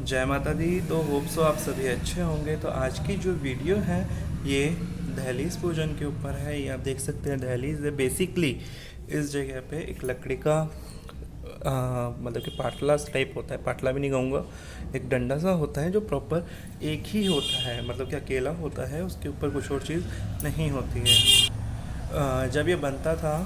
जय माता दी। तो होप सो आप सभी अच्छे होंगे। तो आज की जो वीडियो है ये दहलीज पूजन के ऊपर है। ये आप देख सकते हैं दहलीज है। बेसिकली इस जगह पे एक लकड़ी का मतलब कि पाटला टाइप होता है, पाटला भी नहीं कहूँगा, एक डंडा सा होता है जो प्रॉपर एक ही होता है, मतलब कि अकेला होता है, उसके ऊपर कुछ और चीज़ नहीं होती है। जब ये बनता था,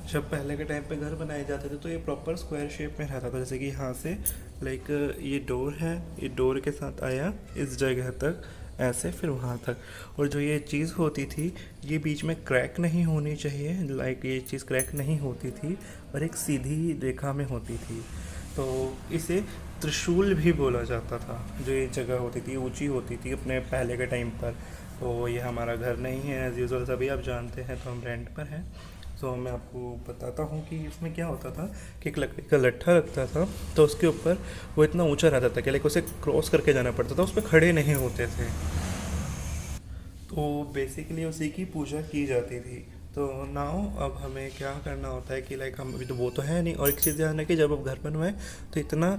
जब पहले के टाइम पे घर बनाए जाते थे तो ये प्रॉपर स्क्वायर शेप में रहता था। जैसे कि यहाँ से लाइक ये डोर है, ये डोर के साथ आया इस जगह तक, ऐसे फिर वहाँ तक। और जो ये चीज़ होती थी ये बीच में क्रैक नहीं होनी चाहिए, लाइक ये चीज़ क्रैक नहीं होती थी और एक सीधी रेखा में होती थी। तो इसे त्रिशूल भी बोला जाता था। जो ये जगह होती थी ऊंची होती थी अपने पहले के टाइम पर। तो ये हमारा घर नहीं है एज़ यूज़ुअल, सभी आप जानते हैं, तो हम रेंट पर हैं। तो मैं आपको बताता हूँ कि इसमें क्या होता था कि एक लकड़ी का लट्ठा रखता था, तो उसके ऊपर वो इतना ऊंचा रहता था कि लाइक उसे क्रॉस करके जाना पड़ता था, उस पर खड़े नहीं होते थे। तो बेसिकली उसी की पूजा की जाती थी। तो नाउ अब हमें क्या करना होता है कि लाइक हम अभी तो वो तो है नहीं, और एक चीज़ ध्यान है कि जब आप घर बनवाएं तो इतना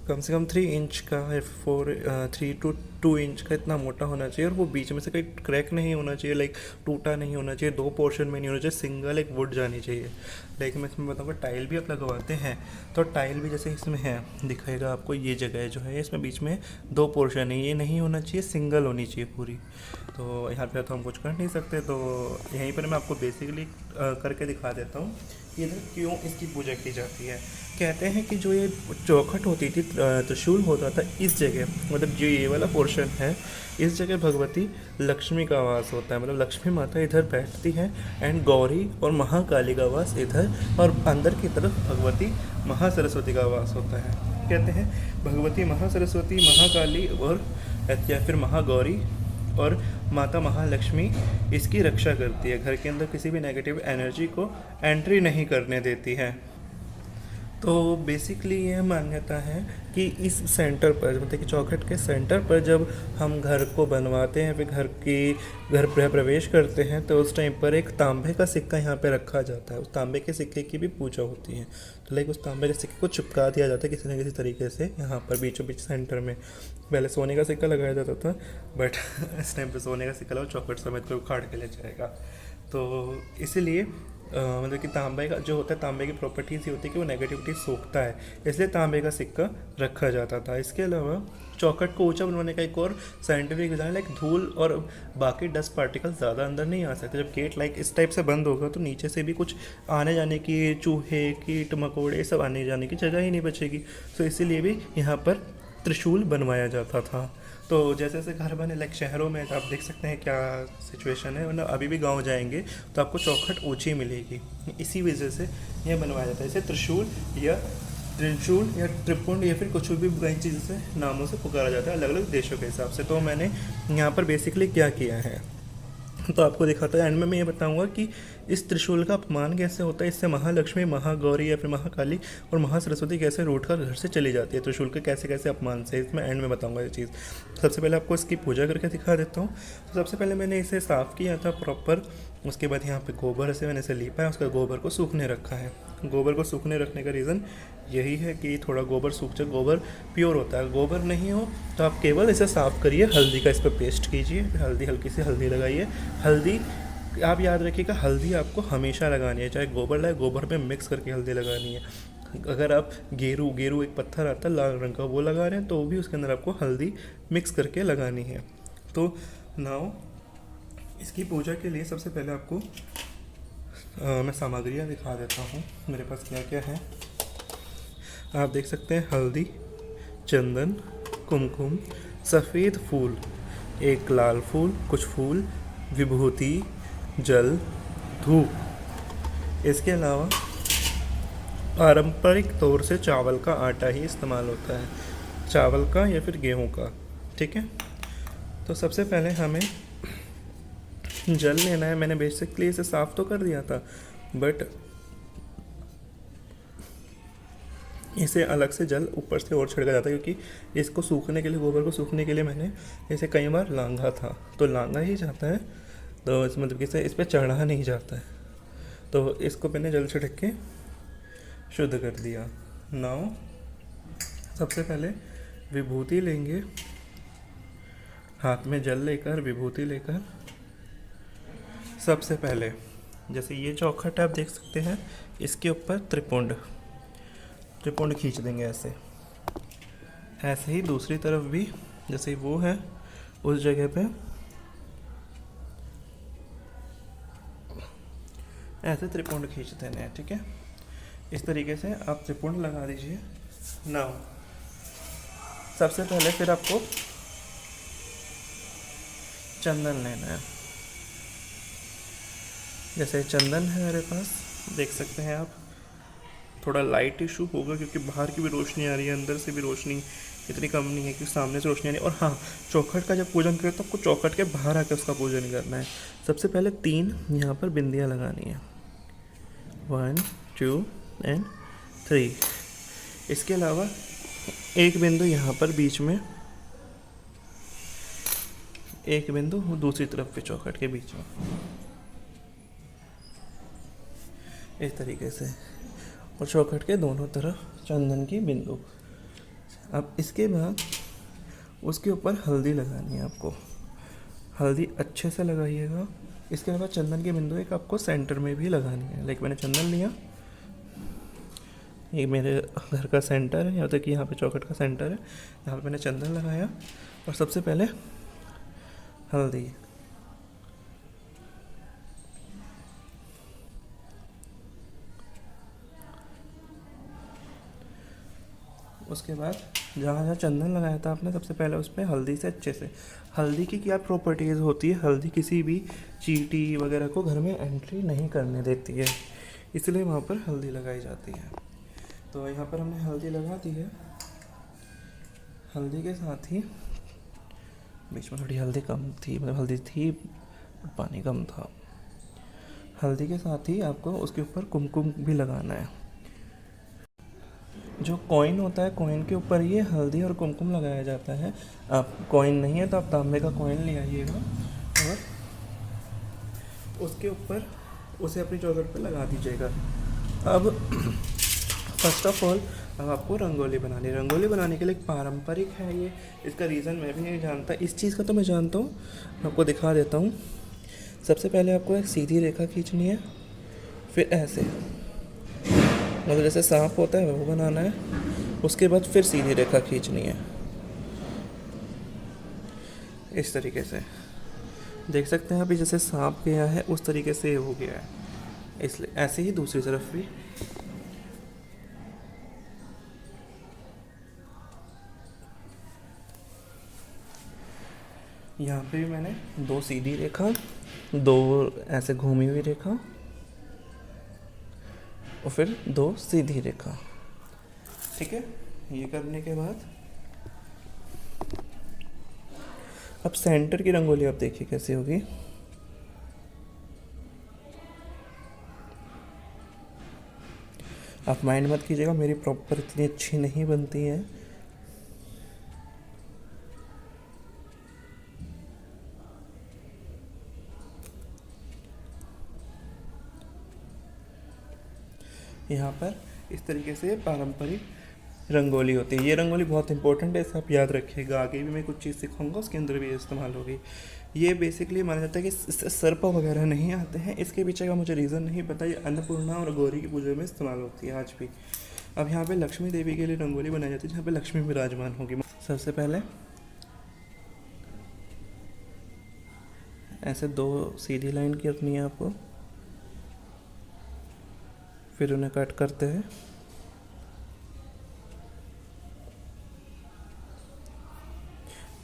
कम से कम 3 इंच का या 3 to 2 इंच का इतना मोटा होना चाहिए, और वो बीच में से कहीं क्रैक नहीं होना चाहिए, लाइक टूटा नहीं होना चाहिए, दो पोर्शन में नहीं होना चाहिए, सिंगल एक वुड जानी चाहिए। लाइक मैं इसमें बताऊँगा टाइल भी आप लगवाते हैं तो टाइल भी जैसे इसमें है दिखाएगा आपको, ये जगह जो है इसमें बीच में दो पोर्शन है, ये नहीं होना चाहिए, सिंगल होनी चाहिए पूरी। तो यहाँ पे तो हम कुछ कर नहीं सकते, तो यहीं पर मैं आपको बेसिकली करके दिखा देता हूँ कि इधर क्यों इसकी पूजा की जाती है। कहते हैं कि जो ये चौखट होती थी, त्रिशूल होता था इस जगह, मतलब जो ये वाला पोर्शन है, इस जगह भगवती लक्ष्मी का वास होता है, मतलब लक्ष्मी माता इधर बैठती हैं, एंड गौरी और महाकाली का वास इधर, और अंदर की तरफ भगवती महासरस्वती का वास होता है। कहते हैं भगवती महासरस्वती, महाकाली और या फिर महागौरी और माता महालक्ष्मी इसकी रक्षा करती है, घर के अंदर किसी भी नेगेटिव एनर्जी को एंट्री नहीं करने देती है। तो बेसिकली ये मान्यता है कि इस सेंटर पर, मतलब कि चौखट के सेंटर पर जब हम घर को बनवाते हैं, फिर घर गृह प्रवेश करते हैं, तो उस टाइम पर एक तांबे का सिक्का यहाँ पे रखा जाता है। उस तांबे के सिक्के की भी पूजा होती है। तो लाइक उस तांबे के सिक्के को चिपका दिया जाता है किसी न किसी तरीके से यहाँ पर बीचों बीच सेंटर में। पहले सोने का सिक्का लगाया जाता था, बट इस टाइम पे सोने का सिक्का लगाओ चौखट समेत कोई उखाड़ के ले जाएगा। तो इसीलिए मतलब कि तांबे का जो होता है, तांबे की प्रॉपर्टीज़ ये होती है कि वो नेगेटिविटी सोखता है, इसलिए तांबे का सिक्का रखा जाता था। इसके अलावा चौखट को ऊंचा बनवाने का एक और साइंटिफिक रीज़न है, लाइक धूल और बाकी डस्ट पार्टिकल ज़्यादा अंदर नहीं आ सकते। जब गेट लाइक इस टाइप से बंद होगा तो नीचे से भी कुछ आने जाने की, चूहे कीट मकोड़े सब आने जाने की जगह ही नहीं बचेगी। तो इसीलिए भी यहाँ पर त्रिशूल बनवाया जाता था। तो जैसे जैसे घर बने लाइक शहरों में आप देख सकते हैं क्या सिचुएशन है, वरना अभी भी गांव जाएंगे तो आपको चौखट ऊंची मिलेगी। इसी वजह से यह बनवाया जाता है। इसे त्रिशूल या त्रिपुंड या फिर कुछ भी कई चीज़ से नामों से पुकारा जाता है अलग अलग देशों के हिसाब से। तो मैंने यहाँ पर बेसिकली क्या किया है तो आपको दिखाता है। एंड में मैं ये बताऊंगा कि इस त्रिशूल का अपमान कैसे होता है, इससे महालक्ष्मी, महागौरी या फिर महाकाली और महासरस्वती कैसे रूठ कर घर से चली जाती है त्रिशूल के कैसे कैसे अपमान से, इसमें एंड में बताऊंगा ये चीज़। सबसे पहले आपको इसकी पूजा करके दिखा देता हूँ। तो सबसे पहले मैंने इसे साफ़ किया था प्रॉपर। उसके बाद यहाँ पे गोबर से मैंने इसे लीपा है, उसका गोबर को सूखने रखा है। गोबर को सूखने रखने का रीज़न यही है कि थोड़ा गोबर सूख जाए, गोबर प्योर होता है। गोबर नहीं हो तो आप केवल इसे साफ़ करिए, हल्दी का इस पर पेस्ट कीजिए, हल्दी हल्की सी हल्दी लगाइए। हल्दी आप याद रखिएगा, हल्दी आपको हमेशा लगानी है, चाहे गोबर लाए गोबर में मिक्स करके हल्दी लगानी है। अगर आप गेरू एक पत्थर आता है लाल रंग का, वो लगा रहे हैं तो भी उसके अंदर आपको हल्दी मिक्स करके लगानी है। तो नाउ इसकी पूजा के लिए सबसे पहले आपको मैं सामग्रियाँ दिखा देता हूँ मेरे पास क्या क्या है। आप देख सकते हैं हल्दी, चंदन, कुमकुम, सफ़ेद फूल, एक लाल फूल, कुछ फूल, विभूति, जल, धूप। इसके अलावा पारंपरिक तौर से चावल का आटा ही इस्तेमाल होता है, चावल का या फिर गेहूं का। ठीक है, तो सबसे पहले हमें जल लेना है। मैंने बेसिकली इसे साफ़ तो कर दिया था, बट इसे अलग से जल ऊपर से और छिड़का जाता है, क्योंकि इसको सूखने के लिए, गोबर को सूखने के लिए मैंने इसे कई बार लांघा था, तो लांघा ही जाता है, तो इस मतलब कि इस पर चढ़ा नहीं जाता है। तो इसको मैंने जल छिड़क के शुद्ध कर दिया। नाउ सबसे पहले विभूति लेंगे, हाथ में जल लेकर विभूति लेकर सबसे पहले जैसे ये चौखट आप देख सकते हैं, इसके ऊपर त्रिपुंड त्रिपुंड खींच देंगे ऐसे। ऐसे ही दूसरी तरफ भी जैसे वो है उस जगह पे ऐसे त्रिपुंड खींच देने हैं, ठीक है। इस तरीके से आप त्रिपुंड लगा दीजिए। नाउ सबसे पहले फिर आपको चंदन लेना है। जैसे चंदन है मेरे पास, देख सकते हैं आप। थोड़ा लाइट इशू होगा क्योंकि बाहर की भी रोशनी आ रही है, अंदर से भी रोशनी इतनी कम नहीं है कि सामने से रोशनी आ रही है। और हाँ, चौखट का जब पूजन करें तो आपको चौखट के बाहर आकर उसका पूजन करना है। सबसे पहले 3 यहाँ पर बिंदियाँ लगानी है, 1 2 एंड 3। इसके अलावा एक बिंदु यहाँ पर बीच में, एक बिंदु दूसरी तरफ पे चौखट के बीच में, इस तरीके से। और चौखट के दोनों तरफ चंदन की बिंदु। अब इसके बाद उसके ऊपर हल्दी लगानी है आपको। हल्दी अच्छे से लगाइएगा। इसके अलावा चंदन की बिंदु एक आपको सेंटर में भी लगानी है। लाइक मैंने चंदन लिया, ये मेरे घर का सेंटर है, यहाँ तक कि यहाँ पे चौखट का सेंटर है, यहाँ पे मैंने चंदन लगाया। और सबसे पहले हल्दी, उसके बाद जहाँ जहाँ चंदन लगाया था आपने, सबसे पहले उस पर हल्दी से अच्छे से। हल्दी की क्या प्रॉपर्टीज़ होती है, हल्दी किसी भी चींटी वगैरह को घर में एंट्री नहीं करने देती है, इसलिए वहाँ पर हल्दी लगाई जाती है। तो यहाँ पर हमने हल्दी लगा दी है। हल्दी के साथ ही बीच में थोड़ी हल्दी कम थी, मतलब हल्दी थी पानी कम था। हल्दी के साथ ही आपको उसके ऊपर कुमकुम भी लगाना है। जो कॉइन होता है, कॉइन के ऊपर ये हल्दी और कुमकुम लगाया जाता है। आप कॉइन नहीं है तो आप तांबे का कॉइन ले आइएगा और उसके ऊपर उसे अपनी चौखट पे लगा दीजिएगा। अब फर्स्ट ऑफ ऑल अब आपको रंगोली बनानी है। रंगोली बनाने के लिए एक पारंपरिक है ये, इसका रीज़न मैं भी नहीं जानता। इस चीज़ का तो मैं जानता हूँ, मैं आपको दिखा देता हूँ। सबसे पहले आपको एक सीधी रेखा खींचनी है, फिर ऐसे, मतलब जैसे सांप होता है वो बनाना है। उसके बाद फिर सीधी रेखा खींचनी है, इस तरीके से। देख सकते हैं अभी जैसे सांप गया है उस तरीके से हो गया है, इसलिए ऐसे ही दूसरी तरफ भी। यहाँ पे भी मैंने 2 सीधी रेखा, 2 ऐसे घूमी हुई रेखा और फिर 2 सीधी रेखा, ठीक है। ये करने के बाद अब सेंटर की रंगोली आप देखिए कैसे होगी। आप माइंड मत कीजिएगा, मेरी प्रॉपर इतनी अच्छी नहीं बनती है। यहाँ पर इस तरीके से पारंपरिक रंगोली होती है। ये रंगोली बहुत इंपॉर्टेंट है, इसे आप याद रखिएगा। आगे भी मैं कुछ चीज़ सिखाऊंगा, उसके अंदर भी इस्तेमाल होगी। ये बेसिकली माना जाता है कि इससे सर्प वगैरह नहीं आते हैं। इसके पीछे का मुझे रीज़न नहीं पता। ये अन्नपूर्णा और गौरी की पूजा में इस्तेमाल होती है आज भी। अब यहाँ पे लक्ष्मी देवी के लिए रंगोली बनाई जाती है, जहाँ पे लक्ष्मी विराजमान होगी। सबसे पहले ऐसे 2 सीधी लाइन करनी है आपको, फिर उन्हें कट करते हैं।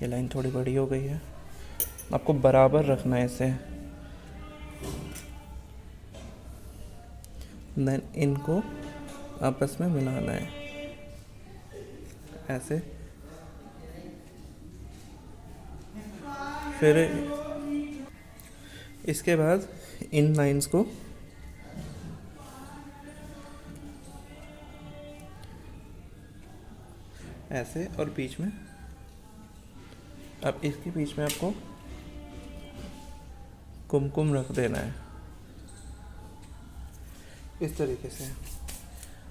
ये लाइन थोड़ी बड़ी हो गई है, आपको बराबर रखना है इसे। देन इनको आपस में मिलाना है ऐसे। फिर इसके बाद इन लाइंस को ऐसे और बीच में, अब इसके बीच में आपको कुमकुम रख देना है इस तरीके से।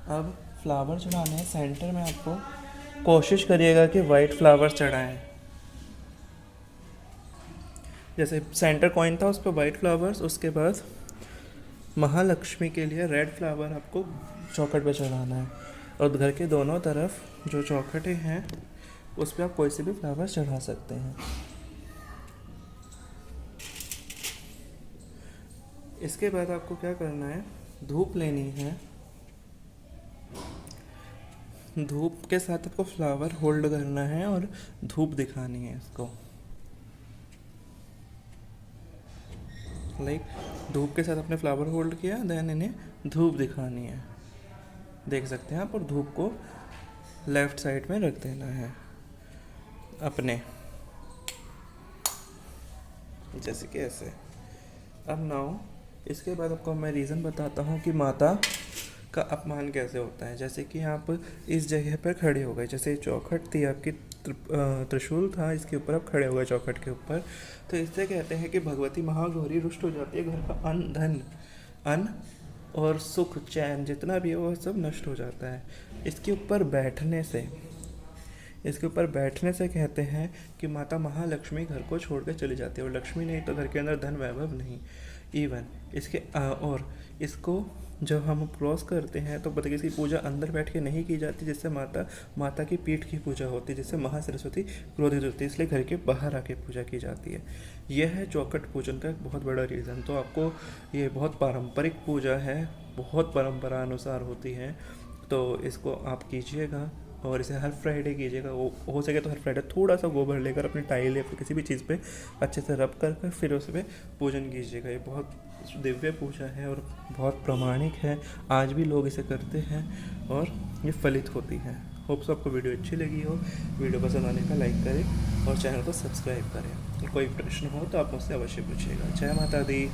अब फ्लावर चढ़ाने हैं, सेंटर में आपको कोशिश करिएगा कि वाइट फ्लावर चढ़ाएं। जैसे सेंटर कॉइन था उस पर वाइट फ्लावर्स, उसके बाद महालक्ष्मी के लिए रेड फ्लावर आपको चौखट पे चढ़ाना है, और घर के दोनों तरफ जो चौखटें हैं उस पर आप कोई से भी फ्लावर चढ़ा सकते हैं। इसके बाद आपको क्या करना है, धूप लेनी है, धूप के साथ आपको फ्लावर होल्ड करना है और धूप दिखानी है इसको, धूप के साथ आपने फ्लावर होल्ड किया, देन इन्हें धूप दिखानी है, देख सकते हैं आप। और धूप को लेफ्ट साइड में रख देना है अपने, जैसे कि ऐसे। अब नाउ इसके बाद आपको मैं रीज़न बताता हूँ कि माता का अपमान कैसे होता है। जैसे कि आप इस जगह पर खड़े हो गए, जैसे चौखट थी आपकी, त्रिशूल था, इसके ऊपर आप खड़े हो गए चौखट के ऊपर, तो इससे कहते हैं कि भगवती महागौरी रुष्ट हो जाती है, घर का अन्न, धन, अन्न और सुख, चैन जितना भी है वो सब नष्ट हो जाता है। इसके ऊपर बैठने से कहते हैं कि माता महालक्ष्मी घर को छोड़ कर चली जाती है, और लक्ष्मी नहीं तो घर के अंदर धन वैभव नहीं। इवन इसके और इसको जब हम क्रॉस करते हैं तो पता इसकी पूजा अंदर बैठ के नहीं की जाती, जिससे माता की पीठ की पूजा होती है, जिससे महासरस्वती क्रोधित होती है, इसलिए घर के बाहर आके पूजा की जाती है। यह है चौखट पूजन का एक बहुत बड़ा रीज़न। तो आपको ये बहुत पारंपरिक पूजा है, बहुत परंपरा अनुसार होती है, तो इसको आप कीजिएगा, और इसे हर फ्राइडे कीजिएगा। हो सके तो हर फ्राइडे थोड़ा सा गोबर लेकर अपनी टाइल या फिर किसी भी चीज़ पे अच्छे से रब कर फिर उस पर पूजन कीजिएगा। ये बहुत दिव्य पूजा है और बहुत प्रामाणिक है, आज भी लोग इसे करते हैं और ये फलित होती है। होप सो आपको वीडियो अच्छी लगी हो। वीडियो पसंद आने का लाइक करें और चैनल को सब्सक्राइब करें। कोई प्रश्न हो तो आप मुझसे अवश्य पूछिएगा। जय माता दी।